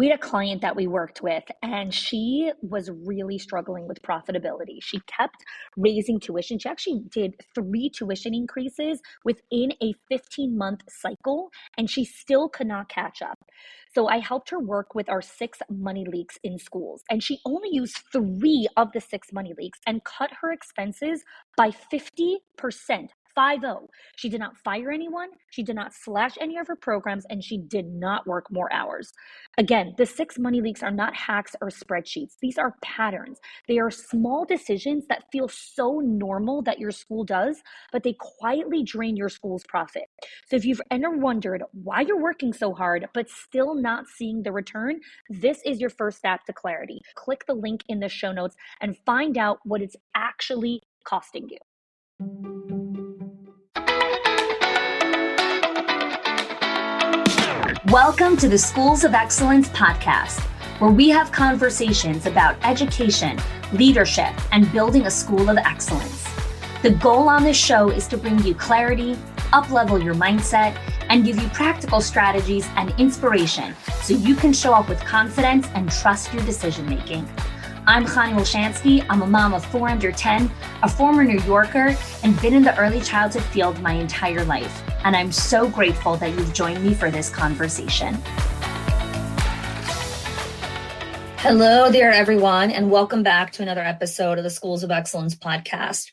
We had a client that we worked with, and she was really struggling with profitability. She kept raising tuition. She actually did 3 tuition increases within a 15-month cycle, and she still could not catch up. So I helped her work with our 6 money leaks in schools, and she only used 3 of the 6 money leaks and cut her expenses by 50%. 50. She did not fire anyone, she did not slash any of her programs, and she did not work more hours. Again, the 6 money leaks are not hacks or spreadsheets. These are patterns. They are small decisions that feel so normal that your school does, but they quietly drain your school's profit. So if you've ever wondered why you're working so hard, but still not seeing the return, this is your first step to clarity. Click the link in the show notes and find out what it's actually costing you. Welcome to the Schools of Excellence podcast, where we have conversations about education, leadership, and building a school of excellence. The goal on this show is to bring you clarity, up-level your mindset, and give you practical strategies and inspiration so you can show up with confidence and trust your decision-making. I'm Chani Wolshansky. I'm a mom of 4 under 10, a former New Yorker, and been in the early childhood field my entire life. And I'm so grateful that you've joined me for this conversation. Hello there, everyone, and welcome back to another episode of the Schools of Excellence podcast.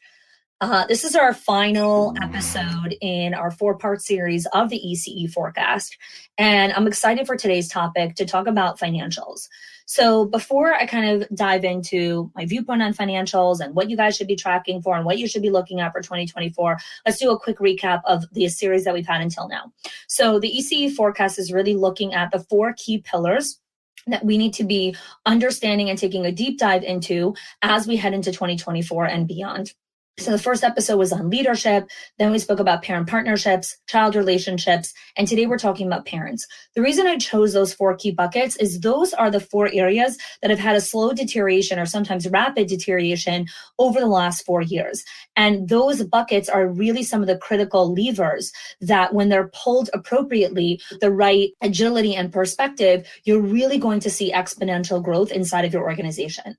This is our final episode in our 4-part series of the ECE forecast, and I'm excited for today's topic to talk about financials. So before I kind of dive into my viewpoint on financials and what you guys should be tracking for and what you should be looking at for 2024, let's do a quick recap of the series that we've had until now. So the ECE forecast is really looking at the 4 key pillars that we need to be understanding and taking a deep dive into as we head into 2024 and beyond. So the first episode was on leadership. Then we spoke about parent partnerships, child relationships, and today we're talking about parents. The reason I chose those 4 key buckets is those are the 4 areas that have had a slow deterioration or sometimes rapid deterioration over the last 4 years. And those buckets are really some of the critical levers that when they're pulled appropriately, the right agility and perspective, you're really going to see exponential growth inside of your organization.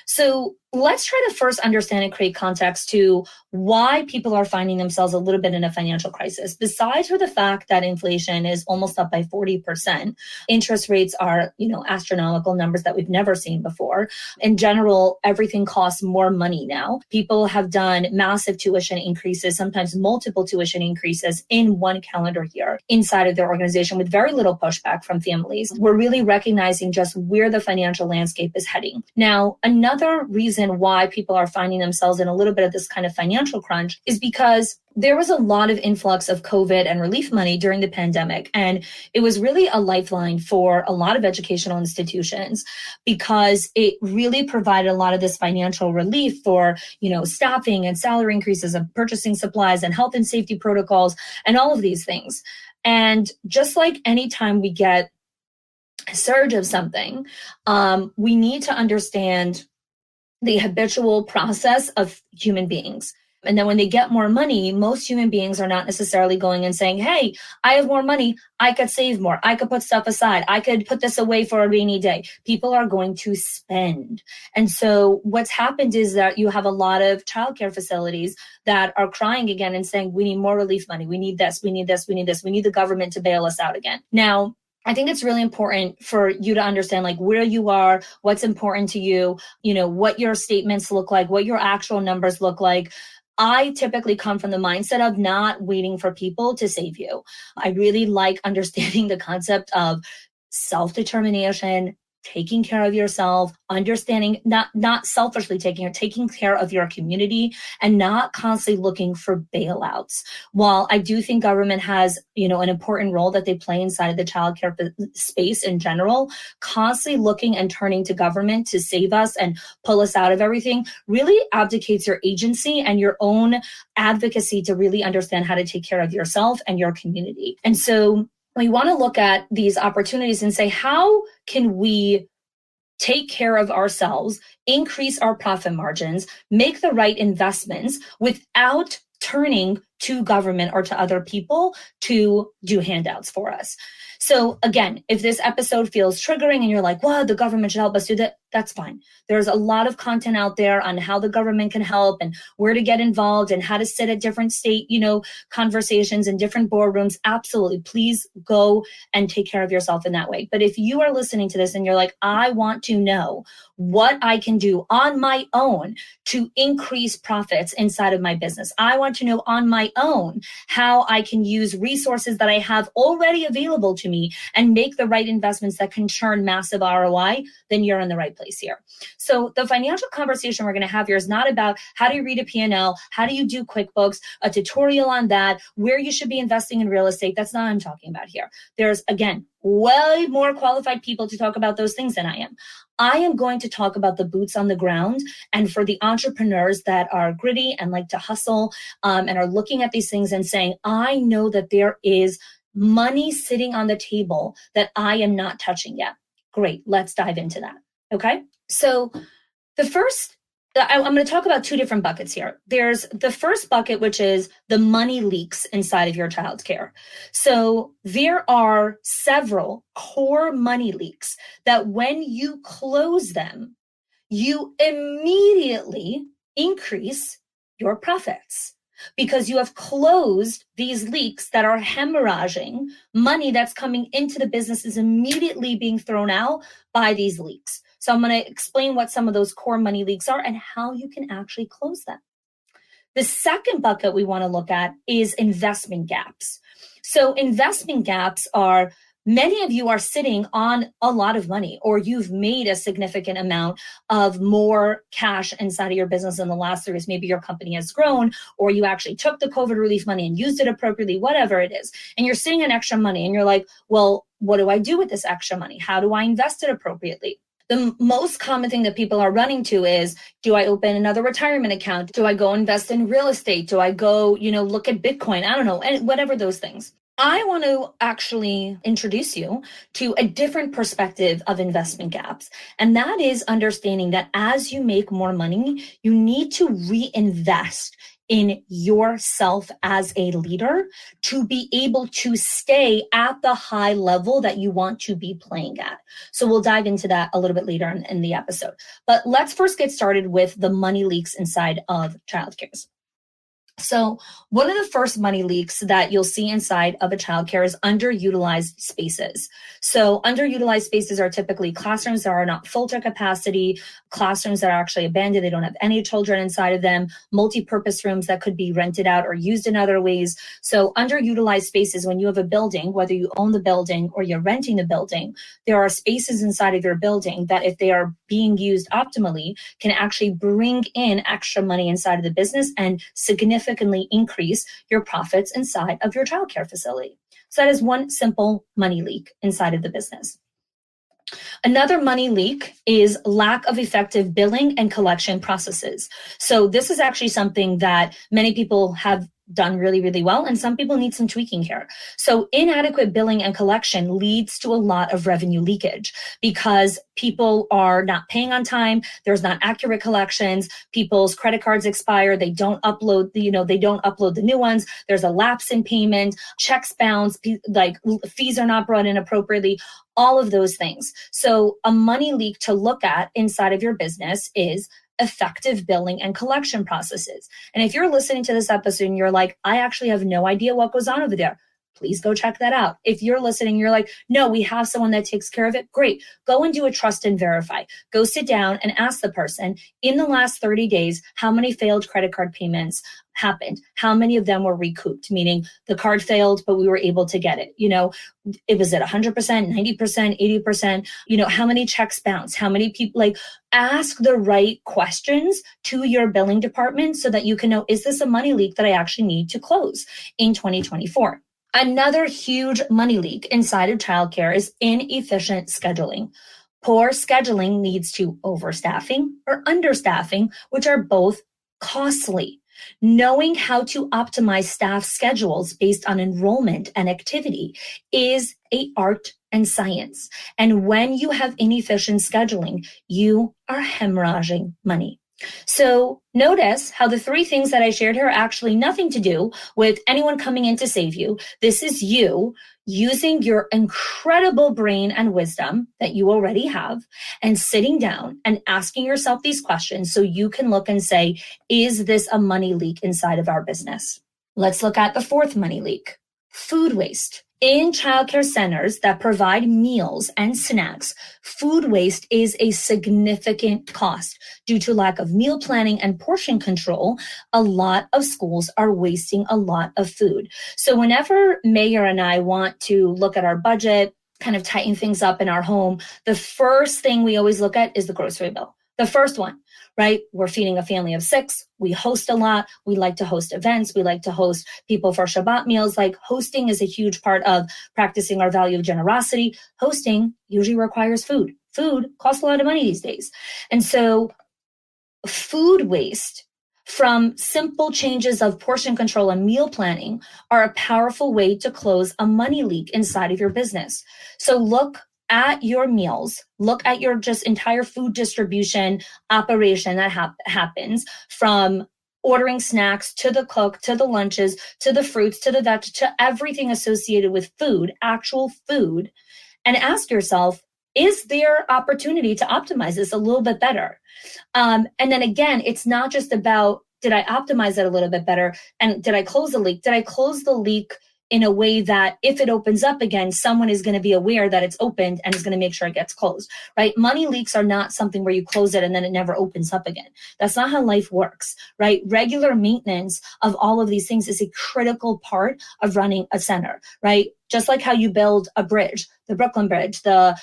So let's try to first understand and create context to why people are finding themselves a little bit in a financial crisis. Besides for the fact that inflation is almost up by 40%, interest rates are, astronomical numbers that we've never seen before. In general, everything costs more money now. People have done massive tuition increases, sometimes multiple tuition increases in 1 calendar year inside of their organization with very little pushback from families. We're really recognizing just where the financial landscape is heading. Now, another reason why people are finding themselves in a little bit of this kind of financial crunch is because there was a lot of influx of COVID and relief money during the pandemic. And it was really a lifeline for a lot of educational institutions because it really provided a lot of this financial relief for, staffing and salary increases and purchasing supplies and health and safety protocols and all of these things. And just like anytime we get a surge of something, we need to understand the habitual process of human beings. And then when they get more money, most human beings are not necessarily going and saying, hey, I have more money. I could save more. I could put stuff aside. I could put this away for a rainy day. People are going to spend. And so what's happened is that you have a lot of childcare facilities that are crying again and saying, we need more relief money. We need this. We need this. We need this. We need the government to bail us out again. Now, I think it's really important for you to understand where you are, what's important to you, what your statements look like, what your actual numbers look like. I typically come from the mindset of not waiting for people to save you. I really like understanding the concept of self-determination, taking care of yourself, understanding, not selfishly taking care of your community and not constantly looking for bailouts. While I do think government has, an important role that they play inside of the childcare space in general, constantly looking and turning to government to save us and pull us out of everything really abdicates your agency and your own advocacy to really understand how to take care of yourself and your community. And so we want to look at these opportunities and say, how can we take care of ourselves, increase our profit margins, make the right investments without turning to government or to other people to do handouts for us? So again, if this episode feels triggering and you're like, wow, the government should help us do that, that's fine. There's a lot of content out there on how the government can help and where to get involved and how to sit at different state, conversations in different boardrooms. Absolutely. Please go and take care of yourself in that way. But if you are listening to this and you're like, I want to know what I can do on my own to increase profits inside of my business. I want to know on my own how I can use resources that I have already available to me and make the right investments that can churn massive ROI, then you're in the right place here. So the financial conversation we're going to have here is not about how do you read a P&L, how do you do QuickBooks, a tutorial on that, where you should be investing in real estate. That's not what I'm talking about here. There's, again, way more qualified people to talk about those things than I am. I am going to talk about the boots on the ground, and for the entrepreneurs that are gritty and like to hustle and are looking at these things and saying, I know that there is money sitting on the table that I am not touching yet. Great, let's dive into that. Okay, so I'm going to talk about two different buckets here. There's the first bucket, which is the money leaks inside of your childcare. So there are several core money leaks that when you close them, you immediately increase your profits because you have closed these leaks that are hemorrhaging. Money that's coming into the business is immediately being thrown out by these leaks. So I'm going to explain what some of those core money leaks are and how you can actually close them. The second bucket we want to look at is investment gaps. So investment gaps are, many of you are sitting on a lot of money, or you've made a significant amount of more cash inside of your business in the last 3 years. Maybe your company has grown, or you actually took the COVID relief money and used it appropriately, whatever it is. And you're sitting on extra money and you're like, well, what do I do with this extra money? How do I invest it appropriately? The most common thing that people are running to is, do I open another retirement account? Do I go invest in real estate? Do I go, look at Bitcoin? I don't know, and whatever those things. I want to actually introduce you to a different perspective of investment gaps. And that is understanding that as you make more money, you need to reinvest in yourself as a leader to be able to stay at the high level that you want to be playing at. So we'll dive into that a little bit later in the episode. But let's first get started with the money leaks inside of childcare. So one of the first money leaks that you'll see inside of a childcare is underutilized spaces. So underutilized spaces are typically classrooms that are not full to capacity, classrooms that are actually abandoned, they don't have any children inside of them, multi-purpose rooms that could be rented out or used in other ways. So underutilized spaces, when you have a building, whether you own the building or you're renting the building, there are spaces inside of your building that, if they are being used optimally, can actually bring in extra money inside of the business and significantly increase your profits inside of your childcare facility. So that is one simple money leak inside of the business. Another money leak is lack of effective billing and collection processes. So this is actually something that many people have done really, really well, and some people need some tweaking here. So inadequate billing and collection leads to a lot of revenue leakage because people are not paying on time. There's not accurate collections. People's credit cards expire. They don't upload the new ones. There's a lapse in payment, checks bounce, like fees are not brought in appropriately, all of those things. So a money leak to look at inside of your business is effective billing and collection processes. And if you're listening to this episode and you're like, I actually have no idea what goes on over there, please go check that out. If you're listening, you're like, no, we have someone that takes care of it. Great. Go and do a trust and verify. Go sit down and ask the person, in the last 30 days, how many failed credit card payments happened? How many of them were recouped? Meaning the card failed, but we were able to get it. It was at 100%, 90%, 80%, how many checks bounced? How many people, ask the right questions to your billing department so that you can know, is this a money leak that I actually need to close in 2024? Another huge money leak inside of childcare is inefficient scheduling. Poor scheduling leads to overstaffing or understaffing, which are both costly. Knowing how to optimize staff schedules based on enrollment and activity is an art and science. And when you have inefficient scheduling, you are hemorrhaging money. So notice how the three things that I shared here are actually nothing to do with anyone coming in to save you. This is you using your incredible brain and wisdom that you already have and sitting down and asking yourself these questions so you can look and say, is this a money leak inside of our business? Let's look at the fourth money leak, food waste. In childcare centers that provide meals and snacks, food waste is a significant cost. Due to lack of meal planning and portion control, a lot of schools are wasting a lot of food. So whenever Mayor and I want to look at our budget, kind of tighten things up in our home, the first thing we always look at is the grocery bill. The first one, right? We're feeding a family of 6. We host a lot. We like to host events. We like to host people for Shabbat meals. Like hosting is a huge part of practicing our value of generosity. Hosting usually requires food. Food costs a lot of money these days. And so food waste from simple changes of portion control and meal planning are a powerful way to close a money leak inside of your business. So look at your meals, look at your just entire food distribution operation that happens from ordering snacks to the cook, to the lunches, to the fruits, to the veg, to everything associated with food, actual food, and ask yourself, is there opportunity to optimize this a little bit better? And then again, it's not just about, did I optimize it a little bit better? And did I close the leak? Did I close the leak in a way that if it opens up again, someone is going to be aware that it's opened and is going to make sure it gets closed, right? Money leaks are not something where you close it and then it never opens up again. That's not how life works, right? Regular maintenance of all of these things is a critical part of running a center, right? Just like how you build a bridge, the Brooklyn Bridge, the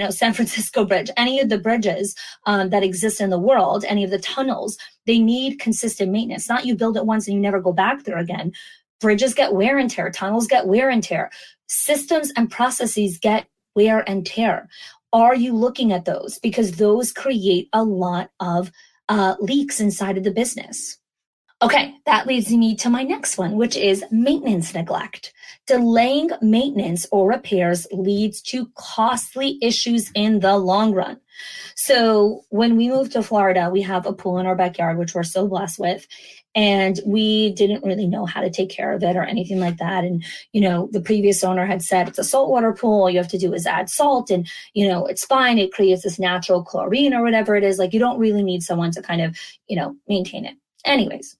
San Francisco Bridge, any of the bridges that exist in the world, any of the tunnels, they need consistent maintenance. Not you build it once and you never go back there again. Bridges get wear and tear, tunnels get wear and tear, systems and processes get wear and tear. Are you looking at those? Because those create a lot of leaks inside of the business. Okay, that leads me to my next one, which is maintenance neglect. Delaying maintenance or repairs leads to costly issues in the long run. So when we moved to Florida, we have a pool in our backyard, which we're so blessed with. And we didn't really know how to take care of it or anything like that. And, the previous owner had said, it's a saltwater pool. All you have to do is add salt and, it's fine. It creates this natural chlorine or whatever it is. Like you don't really need someone to kind of, maintain it. Anyways.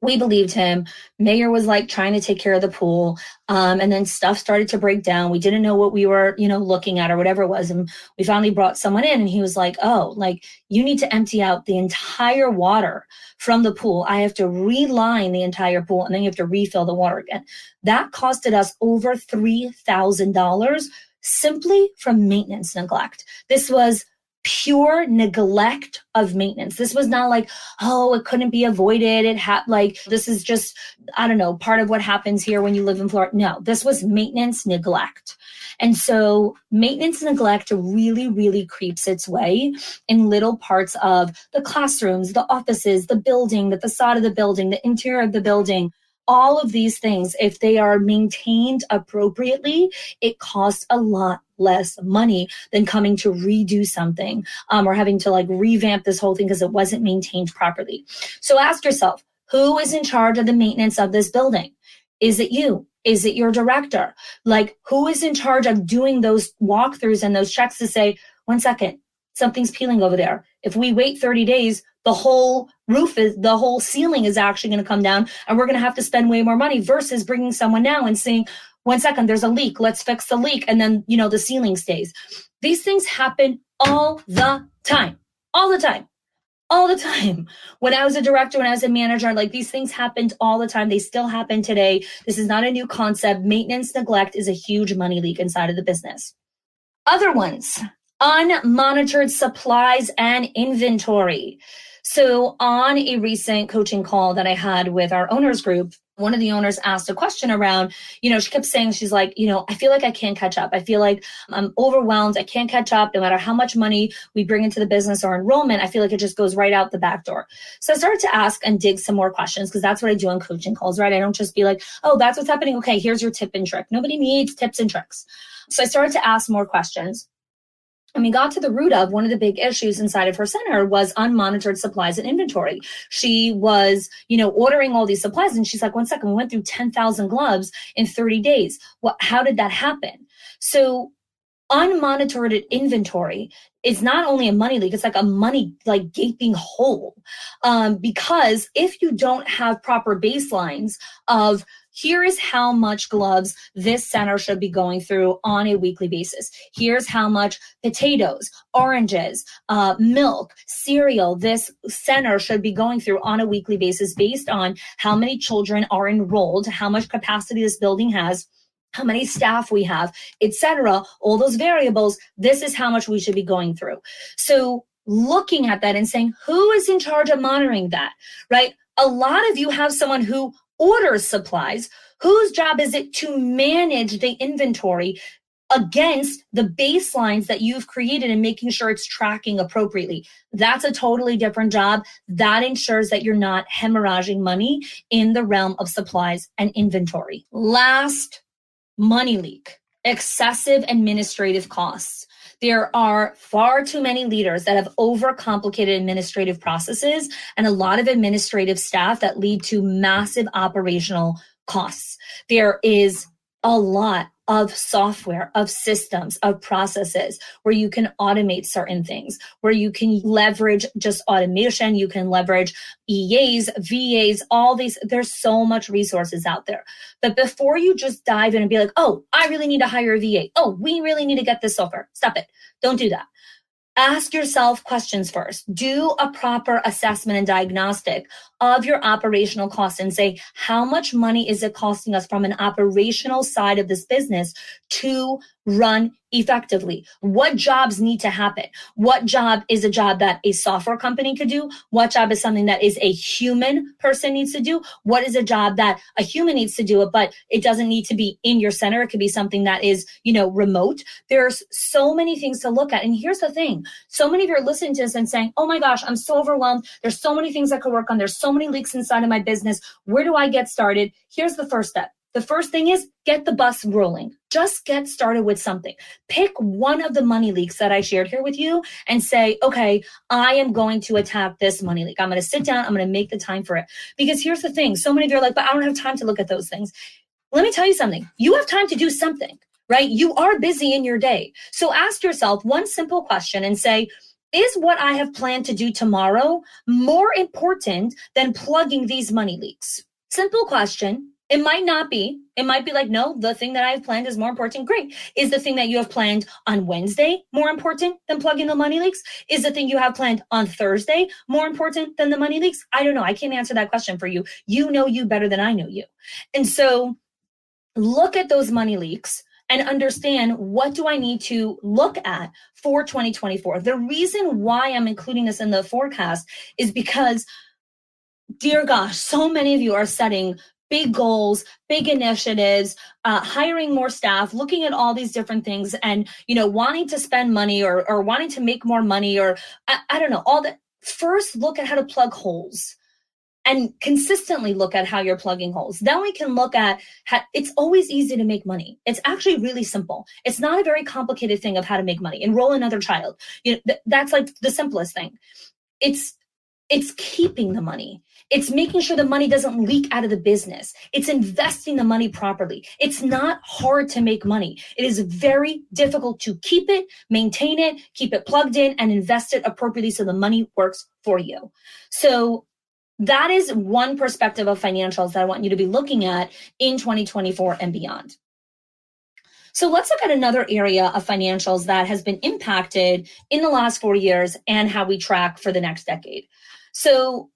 We believed him. Mayor was like trying to take care of the pool. And then stuff started to break down. We didn't know what we were, looking at or whatever it was. And we finally brought someone in and he was like, oh, like you need to empty out the entire water from the pool. I have to reline the entire pool and then you have to refill the water again. That costed us over $3,000 simply from maintenance neglect. This was pure neglect of maintenance. This was not like, oh, it couldn't be avoided. This is just, I don't know, part of what happens here when you live in Florida. No, this was maintenance neglect. And so maintenance neglect really, really creeps its way in little parts of the classrooms, the offices, the building, the facade of the building, the interior of the building. All of these things, if they are maintained appropriately, it costs a lot less money than coming to redo something or having to revamp this whole thing because it wasn't maintained properly. So ask yourself, who is in charge of the maintenance of this building? Is it you? Is it your director? Who is in charge of doing those walkthroughs and those checks to say, 1 second, something's peeling over there. If we wait 30 days, the whole ceiling is actually going to come down and we're going to have to spend way more money versus bringing someone now and saying, 1 second, there's a leak. Let's fix the leak. And then, the ceiling stays. These things happen all the time. When I was a director, when I was a manager, these things happened all the time. They still happen today. This is not a new concept. Maintenance neglect is a huge money leak inside of the business. Other ones, unmonitored supplies and inventory. So on a recent coaching call that I had with our owners group, one of the owners asked a question around, she kept saying, she's like, I feel like I can't catch up. I feel like I'm overwhelmed. I can't catch up no matter how much money we bring into the business or enrollment. I feel like it just goes right out the back door. So I started to ask and dig some more questions because that's what I do on coaching calls, right? I don't just be like, oh, that's what's happening. Okay, here's your tip and trick. Nobody needs tips and tricks. So I started to ask more questions. And we got to the root of one of the big issues inside of her center was unmonitored supplies and inventory. She was, ordering all these supplies, and she's like, 1 second, we went through 10,000 gloves in 30 days. How did that happen? So unmonitored inventory is not only a money leak, it's like a money gaping hole. Because if you don't have proper baselines of here is how much gloves this center should be going through on a weekly basis. Here's how much potatoes, oranges, milk, cereal this center should be going through on a weekly basis based on how many children are enrolled, how much capacity this building has, how many staff we have, etc. All those variables, this is how much we should be going through. So looking at that and saying, who is in charge of monitoring that, right? A lot of you have someone who orders supplies, whose job is it to manage the inventory against the baselines that you've created and making sure it's tracking appropriately. That's a totally different job. That ensures that you're not hemorrhaging money in the realm of supplies and inventory. Last, money leak, excessive administrative costs. There are far too many leaders that have overcomplicated administrative processes and a lot of administrative staff that lead to massive operational costs. There is a lot of software, of systems, of processes where you can automate certain things, where you can leverage just automation, you can leverage EAs, VAs, all these. There's so much resources out there. But before you just dive in and be like, oh, I really need to hire a VA. Oh, we really need to get this software. Stop it. Don't do that. Ask yourself questions first. Do a proper assessment and diagnostic of your operational costs and say, how much money is it costing us from an operational side of this business to run effectively? What jobs need to happen? What job is a job that a software company could do? What job is something that is a human person needs to do? What is a job that a human needs to do, but it doesn't need to be in your center? It could be something that is, remote. There's so many things to look at. And here's the thing. So many of you are listening to this and saying, oh my gosh, I'm so overwhelmed. There's so many things I could work on. There's so many leaks inside of my business. Where do I get started? Here's the first step. The first thing is get the bus rolling. Just get started with something. Pick one of the money leaks that I shared here with you and say, okay, I am going to attack this money leak. I'm going to sit down. I'm going to make the time for it. Because here's the thing. So many of you are like, but I don't have time to look at those things. Let me tell you something. You have time to do something, right? You are busy in your day. So ask yourself one simple question and say, is what I have planned to do tomorrow more important than plugging these money leaks? Simple question. It might not be. It might be like, no, the thing that I have planned is more important. Great. Is the thing that you have planned on Wednesday more important than plugging the money leaks? Is the thing you have planned on Thursday more important than the money leaks? I don't know. I can't answer that question for you. You know you better than I know you. And so look at those money leaks and understand, what do I need to look at for 2024? The reason why I'm including this in the forecast is because, dear gosh, so many of you are setting big goals, big initiatives, hiring more staff, looking at all these different things and, wanting to spend money or wanting to make more money or I don't know, all that. First, look at how to plug holes and consistently look at how you're plugging holes. Then we can look at how it's always easy to make money. It's actually really simple. It's not a very complicated thing of how to make money. Enroll another child. That's like the simplest thing. It's keeping the money. It's making sure the money doesn't leak out of the business. It's investing the money properly. It's not hard to make money. It is very difficult to keep it, maintain it, keep it plugged in, and invest it appropriately so the money works for you. So that is one perspective of financials that I want you to be looking at in 2024 and beyond. So let's look at another area of financials that has been impacted in the last 4 years and how we track for the next decade. So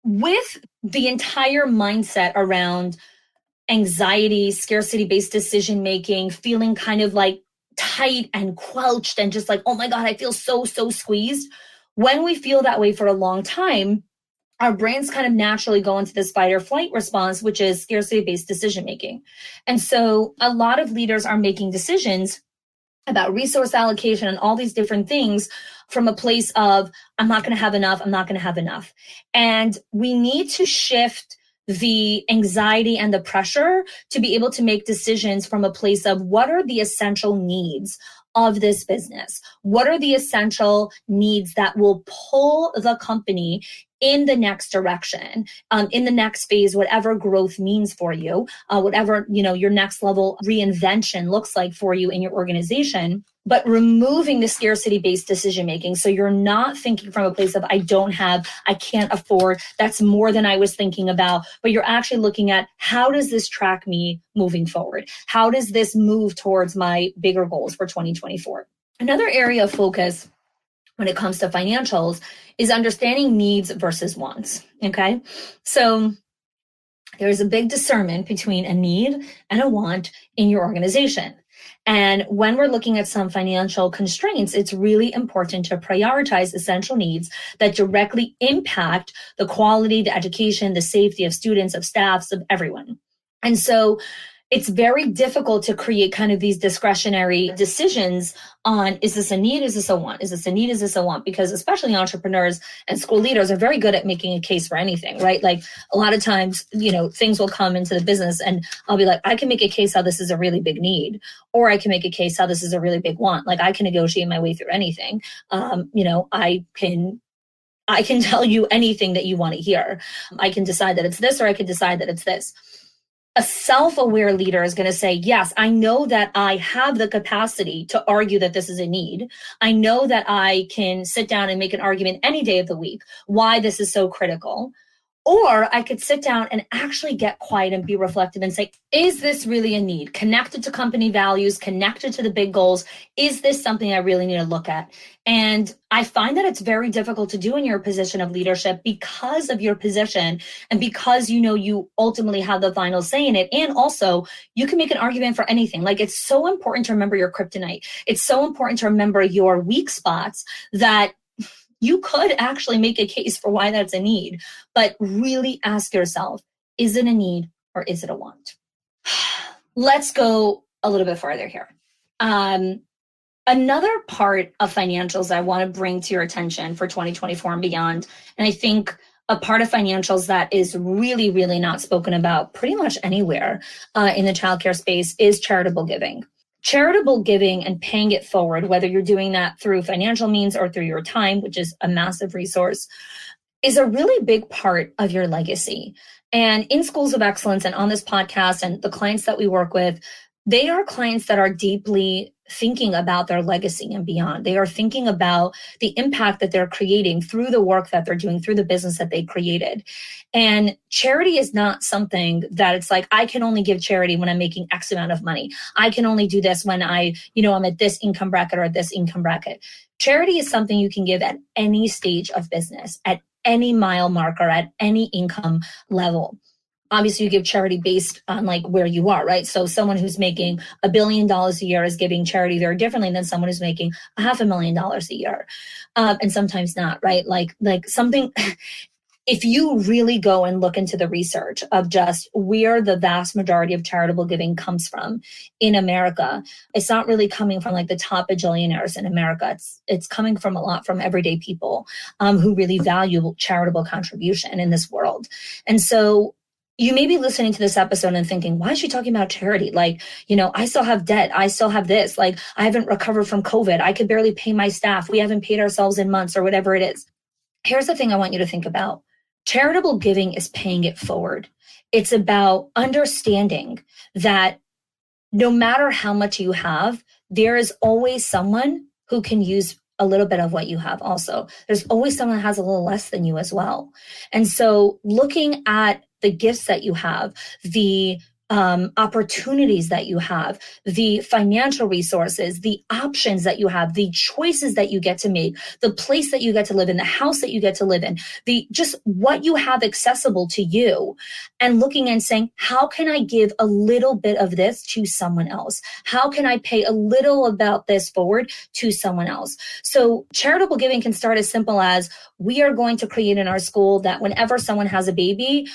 with the entire mindset around anxiety, scarcity-based decision-making, feeling kind of like tight and quelched and just like, oh my God, I feel so squeezed. When we feel that way for a long time, our brains kind of naturally go into this fight or flight response, which is scarcity-based decision-making. And so a lot of leaders are making decisions about resource allocation and all these different things from a place of, I'm not going to have enough, I'm not going to have enough. And we need to shift the anxiety and the pressure to be able to make decisions from a place of what are the essential needs of this business? What are the essential needs that will pull the company in the next direction, in the next phase, whatever growth means for you, whatever, your next level reinvention looks like for you in your organization, but removing the scarcity-based decision-making. So you're not thinking from a place of, I don't have, I can't afford, that's more than I was thinking about, but you're actually looking at, how does this track me moving forward? How does this move towards my bigger goals for 2024? Another area of focus when it comes to financials is understanding needs versus wants, okay? So there's a big discernment between a need and a want in your organization. And when we're looking at some financial constraints, it's really important to prioritize essential needs that directly impact the quality, the education, the safety of students, of staffs, of everyone. And so it's very difficult to create kind of these discretionary decisions on, is this a need? Is this a want? Is this a need? Is this a want? Because especially entrepreneurs and school leaders are very good at making a case for anything, right? Like a lot of times, things will come into the business and I'll be like, I can make a case how this is a really big need, or I can make a case how this is a really big want. Like I can negotiate my way through anything. I can tell you anything that you want to hear. I can decide that it's this, or I can decide that it's this. A self-aware leader is going to say, yes, I know that I have the capacity to argue that this is a need. I know that I can sit down and make an argument any day of the week why this is so critical. Or I could sit down and actually get quiet and be reflective and say, is this really a need? Connected to company values, connected to the big goals. Is this something I really need to look at? And I find that it's very difficult to do in your position of leadership because of your position and because you ultimately have the final say in it. And also you can make an argument for anything. Like it's so important to remember your kryptonite. It's so important to remember your weak spots that you could actually make a case for why that's a need, but really ask yourself, is it a need or is it a want? Let's go a little bit further here. Another part of financials I want to bring to your attention for 2024 and beyond, and I think a part of financials that is really, really not spoken about pretty much anywhere in the childcare space is charitable giving. Charitable giving and paying it forward, whether you're doing that through financial means or through your time, which is a massive resource, is a really big part of your legacy. And in Schools of Excellence and on this podcast and the clients that we work with, they are clients that are deeply thinking about their legacy and beyond. They are thinking about the impact that they're creating through the work that they're doing, through the business that they created. And charity is not something that it's like, I can only give charity when I'm making X amount of money. I can only do this when I'm at this income bracket or at this income bracket. Charity is something you can give at any stage of business, at any mile marker, at any income level. Obviously, you give charity based on like where you are, right? So someone who's making $1 billion a year is giving charity very differently than someone who's making $500,000 a year, and sometimes not, right? Like something. If you really go and look into the research of just where the vast majority of charitable giving comes from in America, it's not really coming from like the top bajillionaires in America. It's coming from a lot from everyday people who really value charitable contribution in this world. And so you may be listening to this episode and thinking, why is she talking about charity? Like, I still have debt. I still have this. Like, I haven't recovered from COVID. I could barely pay my staff. We haven't paid ourselves in months or whatever it is. Here's the thing I want you to think about. Charitable giving is paying it forward. It's about understanding that no matter how much you have, there is always someone who can use a little bit of what you have also. There's always someone that has a little less than you as well. And so looking at the gifts that you have, the opportunities that you have, the financial resources, the options that you have, the choices that you get to make, the place that you get to live in, the house that you get to live in, just what you have accessible to you, and looking and saying, how can I give a little bit of this to someone else? How can I pay a little about this forward to someone else? So charitable giving can start as simple as, we are going to create in our school that whenever someone has a baby,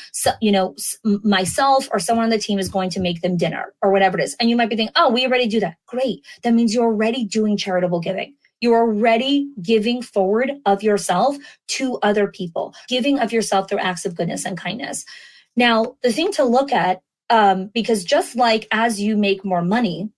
myself or someone on the team is going to make them dinner or whatever it is. And you might be thinking, oh, we already do that. Great. That means you're already doing charitable giving. You're already giving forward of yourself to other people, giving of yourself through acts of goodness and kindness. Now, the thing to look at, because just like as you make more money,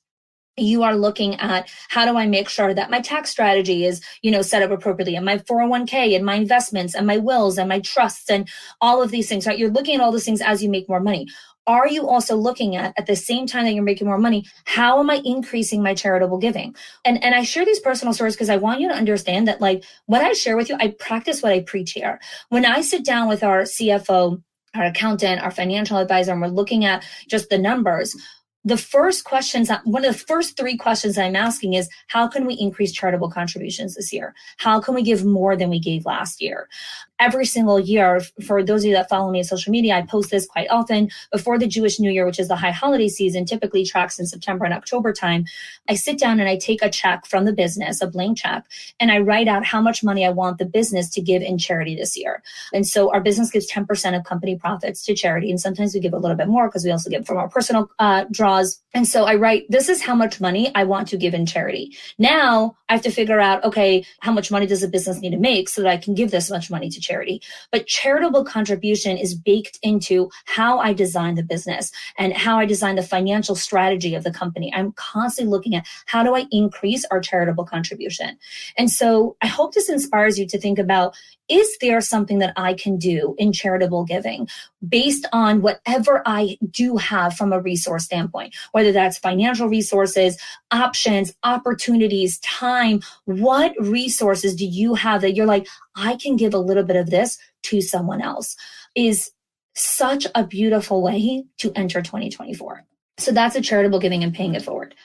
you are looking at how do I make sure that my tax strategy is, set up appropriately, and my 401k and my investments and my wills and my trusts and all of these things, right? You're looking at all those things as you make more money. Are you also looking at the same time that you're making more money, how am I increasing my charitable giving? And I share these personal stories because I want you to understand that, like, what I share with you, I practice what I preach here. When I sit down with our CFO, our accountant, our financial advisor, and we're looking at just the numbers, one of the first three questions I'm asking is, how can we increase charitable contributions this year? How can we give more than we gave last year? Every single year, for those of you that follow me on social media, I post this quite often. Before the Jewish New Year, which is the high holiday season, typically tracks in September and October time, I sit down and I take a check from the business, a blank check, and I write out how much money I want the business to give in charity this year. And so our business gives 10% of company profits to charity. And sometimes we give a little bit more because we also give from our personal draws. And so I write, this is how much money I want to give in charity. Now I have to figure out, okay, how much money does a business need to make so that I can give this much money to charity? But charitable contribution is baked into how I design the business and how I design the financial strategy of the company. I'm constantly looking at how do I increase our charitable contribution? And so I hope this inspires you to think about, is there something that I can do in charitable giving based on whatever I do have from a resource standpoint, whether that's financial resources, options, opportunities, time? What resources do you have that you're like, I can give a little bit of this to someone else? Is such a beautiful way to enter 2024. So that's a charitable giving and paying it forward.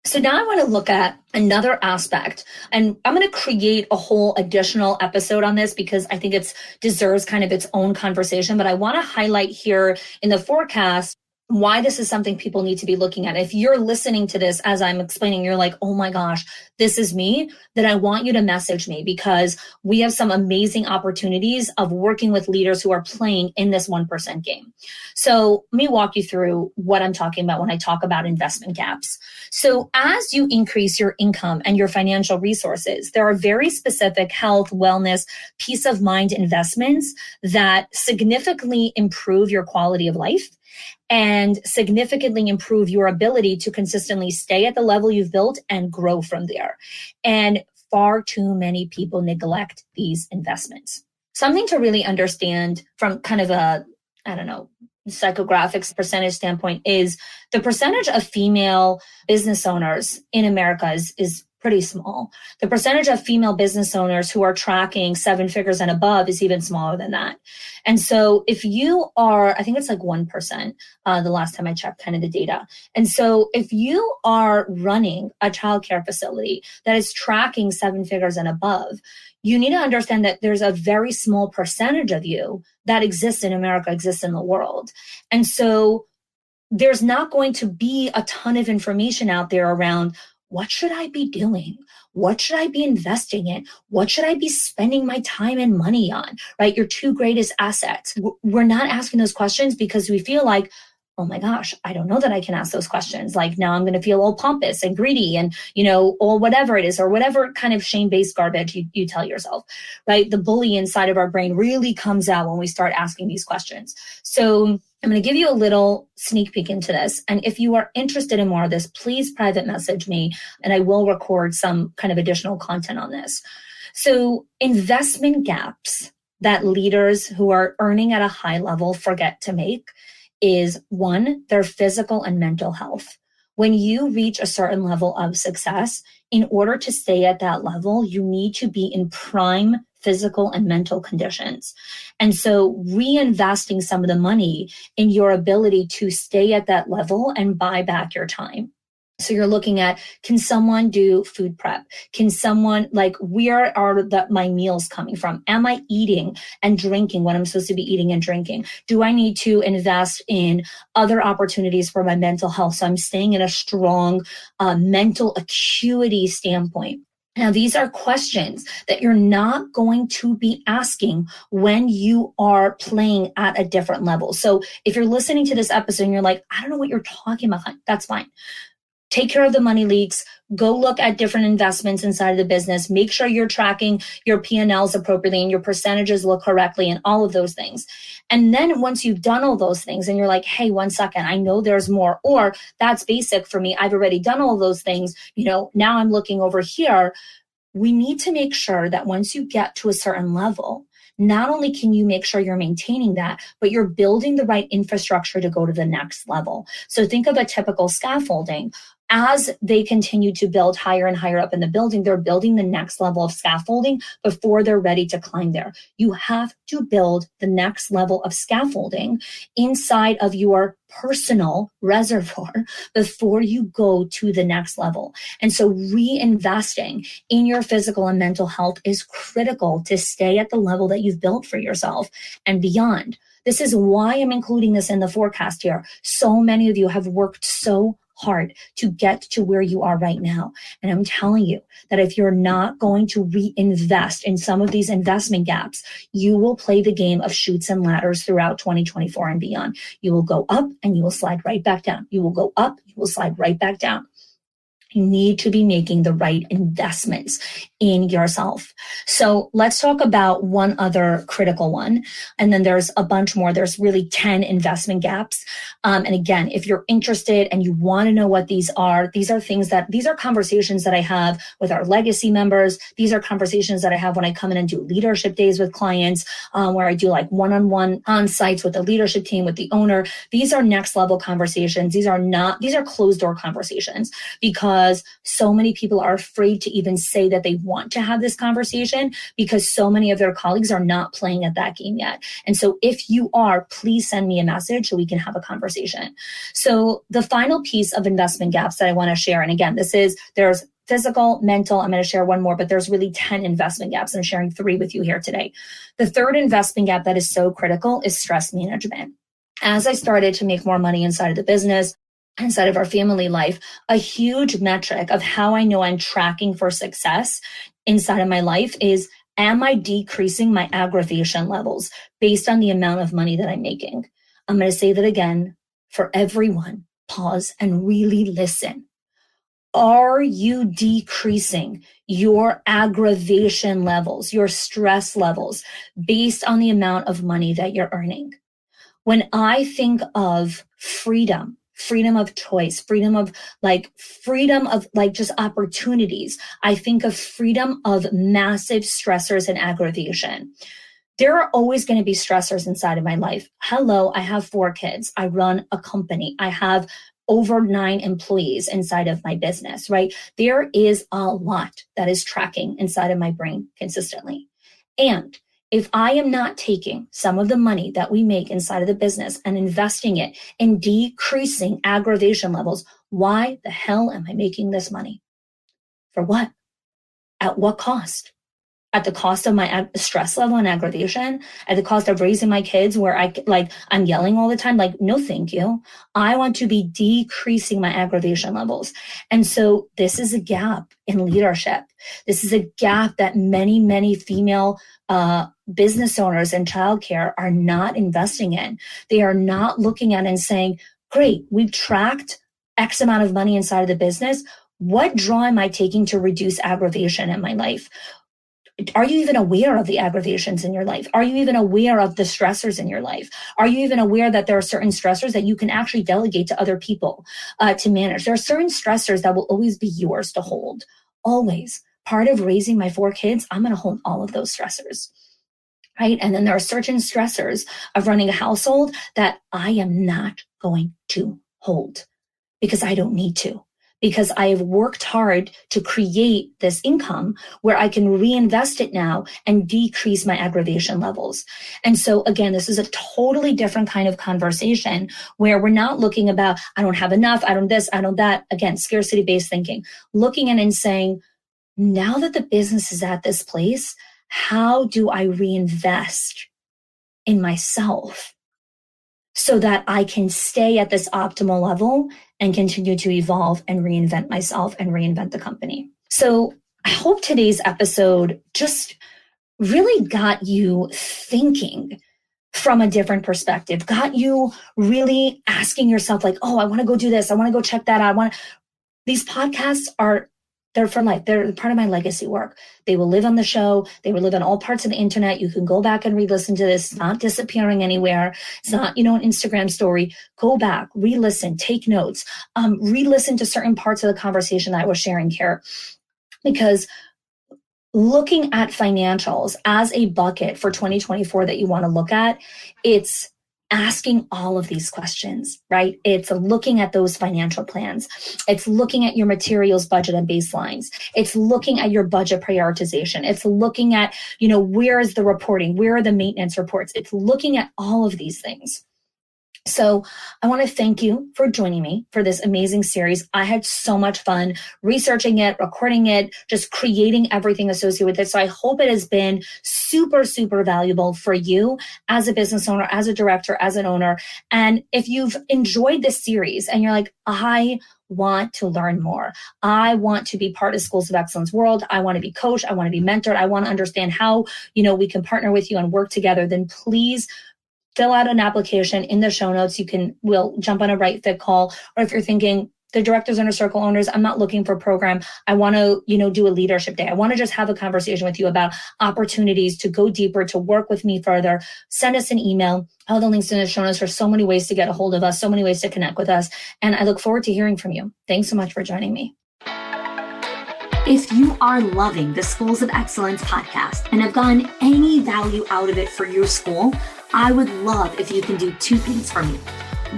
So now I want to look at another aspect, and I'm going to create a whole additional episode on this because I think it deserves kind of its own conversation. But I want to highlight here in the forecast why this is something people need to be looking at. If you're listening to this as I'm explaining, you're like, oh my gosh, this is me, then I want you to message me because we have some amazing opportunities of working with leaders who are playing in this 1% game. So let me walk you through what I'm talking about when I talk about investment gaps. So as you increase your income and your financial resources, there are very specific health, wellness, peace of mind investments that significantly improve your quality of life and significantly improve your ability to consistently stay at the level you've built and grow from there. And far too many people neglect these investments. Something to really understand from kind of a, psychographics percentage standpoint is the percentage of female business owners in America is pretty small. The percentage of female business owners who are tracking 7 figures and above is even smaller than that. And so if you are, I think it's like 1%, the last time I checked kind of the data. And so if you are running a childcare facility that is tracking 7 figures and above, you need to understand that there's a very small percentage of you that exists in America, exists in the world. And so there's not going to be a ton of information out there around, what should I be doing? What should I be investing in? What should I be spending my time and money on, right? Your 2 greatest assets. We're not asking those questions because we feel like, oh my gosh, I don't know that I can ask those questions. Like now I'm going to feel all pompous and greedy and, or whatever it is, or whatever kind of shame-based garbage you tell yourself, right? The bully inside of our brain really comes out when we start asking these questions. So I'm going to give you a little sneak peek into this. And if you are interested in more of this, please private message me and I will record some kind of additional content on this. So investment gaps that leaders who are earning at a high level forget to make is 1, their physical and mental health. When you reach a certain level of success, in order to stay at that level, you need to be in prime physical and mental conditions. And so reinvesting some of the money in your ability to stay at that level and buy back your time. So you're looking at, can someone do food prep? Can someone, where are my meals coming from? Am I eating and drinking what I'm supposed to be eating and drinking? Do I need to invest in other opportunities for my mental health? So I'm staying in a strong mental acuity standpoint. Now, these are questions that you're not going to be asking when you are playing at a different level. So if you're listening to this episode and you're like, I don't know what you're talking about, that's fine. take care of the money leaks, go look at different investments inside of the business, make sure you're tracking your P&Ls appropriately and your percentages look correctly and all of those things. And then once you've done all those things and you're like, hey, 1 second, I know there's more, or that's basic for me, I've already done all those things, now I'm looking over here. We need to make sure that once you get to a certain level, not only can you make sure you're maintaining that, but you're building the right infrastructure to go to the next level. So think of a typical scaffolding. As they continue to build higher and higher up in the building, they're building the next level of scaffolding before they're ready to climb there. You have to build the next level of scaffolding inside of your personal reservoir before you go to the next level. And so reinvesting in your physical and mental health is critical to stay at the level that you've built for yourself and beyond. This is why I'm including this in the forecast here. So many of you have worked so hard to get to where you are right now. And I'm telling you that if you're not going to reinvest in some of these investment gaps, you will play the game of chutes and ladders throughout 2024 and beyond. You will go up and you will slide right back down. You will go up, you will slide right back down. You need to be making the right investments in yourself. So let's talk about one other critical one. And then there's a bunch more. There's really 10 investment gaps. And again, if you're interested and you want to know what these are conversations that I have with our legacy members. These are conversations that I have when I come in and do leadership days with clients, where I do like one-on-one on-sites with the leadership team, with the owner. These are next level conversations. These are closed door conversations, because so many people are afraid to even say that they want to have this conversation because so many of their colleagues are not playing at that game yet. And so if you are, please send me a message so we can have a conversation. So the final piece of investment gaps that I want to share, and again, there's physical, mental, I'm going to share one more, but there's really 10 investment gaps. I'm sharing 3 with you here today. The third investment gap that is so critical is stress management. As I started to make more money inside of the business, inside of our family life, a huge metric of how I know I'm tracking for success inside of my life is, am I decreasing my aggravation levels based on the amount of money that I'm making? I'm going to say that again for everyone. Pause and really listen. Are you decreasing your aggravation levels, your stress levels, based on the amount of money that you're earning? When I think of freedom of choice, freedom of just opportunities, I think of freedom of massive stressors and aggravation. There are always going to be stressors inside of my life. Hello, I have 4 kids. I run a company. I have over 9 employees inside of my business, right? There is a lot that is tracking inside of my brain consistently. And if I am not taking some of the money that we make inside of the business and investing it in decreasing aggravation levels, why the hell am I making this money? For what? At what cost? At the cost of my stress level and aggravation, at the cost of raising my kids where I'm yelling all the time, no, thank you. I want to be decreasing my aggravation levels. And so this is a gap in leadership. This is a gap that many, many female business owners in childcare are not investing in. They are not looking at it and saying, great, we've tracked X amount of money inside of the business. What draw am I taking to reduce aggravation in my life? Are you even aware of the aggravations in your life? Are you even aware of the stressors in your life? Are you even aware that there are certain stressors that you can actually delegate to other people to manage? There are certain stressors that will always be yours to hold. Always. Part of raising my 4 kids, I'm going to hold all of those stressors. Right? And then there are certain stressors of running a household that I am not going to hold because I don't need to. Because I have worked hard to create this income where I can reinvest it now and decrease my aggravation levels. And so again, this is a totally different kind of conversation where we're not looking about, I don't have enough, I don't this, I don't that. Again, scarcity-based thinking. Looking in and saying, now that the business is at this place, how do I reinvest in myself so that I can stay at this optimal level and continue to evolve and reinvent myself and reinvent the company? So I hope today's episode just really got you thinking from a different perspective, got you really asking yourself oh, I want to go do this. I want to go check that out. These podcasts they're for life. They're part of my legacy work. They will live on the show. They will live on all parts of the internet. You can go back and re-listen to this. It's not disappearing anywhere. It's not, an Instagram story. Go back, re-listen, take notes, re-listen to certain parts of the conversation that I was sharing here. Because looking at financials as a bucket for 2024 that you want to look at, it's asking all of these questions, right? It's looking at those financial plans. It's looking at your materials budget and baselines. It's looking at your budget prioritization. It's looking at, where is the reporting? Where are the maintenance reports? It's looking at all of these things. So I want to thank you for joining me for this amazing series. I had so much fun researching it, recording it, just creating everything associated with it. So I hope it has been super, super valuable for you as a business owner, as a director, as an owner. And if you've enjoyed this series and you're like, I want to learn more. I want to be part of Schools of Excellence world. I want to be coached. I want to be mentored. I want to understand how, we can partner with you and work together. Then please fill out an application in the show notes. We'll jump on a Right Fit call. Or if you're thinking, the Directors Inner Circle owners, I'm not looking for a program. I want to, do a leadership day. I want to just have a conversation with you about opportunities to go deeper, to work with me further. Send us an email. All the links in the show notes. There's so many ways to get a hold of us, so many ways to connect with us. And I look forward to hearing from you. Thanks so much for joining me. If you are loving the Schools of Excellence podcast and have gotten any value out of it for your school, I would love if you can do two things for me.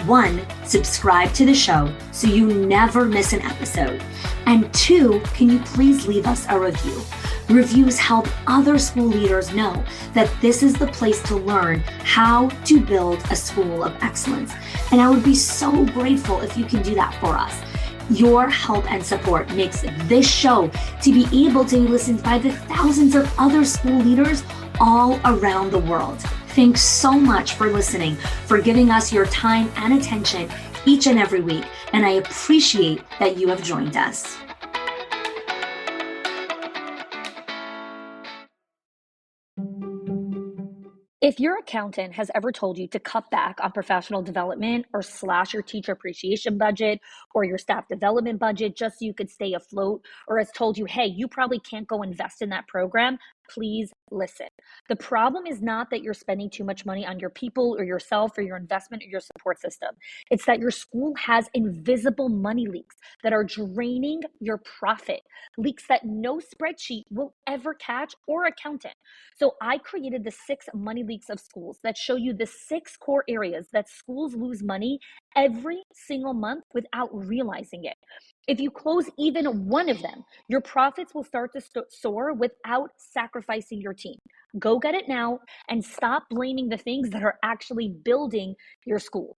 One, subscribe to the show so you never miss an episode. And two, can you please leave us a review? Reviews help other school leaders know that this is the place to learn how to build a school of excellence. And I would be so grateful if you can do that for us. Your help and support makes this show to be able to be listened by the thousands of other school leaders all around the world. Thanks so much for listening, for giving us your time and attention each and every week, and I appreciate that you have joined us. If your accountant has ever told you to cut back on professional development or slash your teacher appreciation budget or your staff development budget just so you could stay afloat, or has told you, hey, you probably can't go invest in that program, please listen. The problem is not that you're spending too much money on your people or yourself or your investment or your support system. It's that your school has invisible money leaks that are draining your profit, leaks that no spreadsheet will ever catch or accountant. So I created the 6 money leaks of schools that show you the 6 core areas that schools lose money every single month without realizing it. If you close even one of them, your profits will start to soar without sacrificing your team. Go get it now and stop blaming the things that are actually building your school.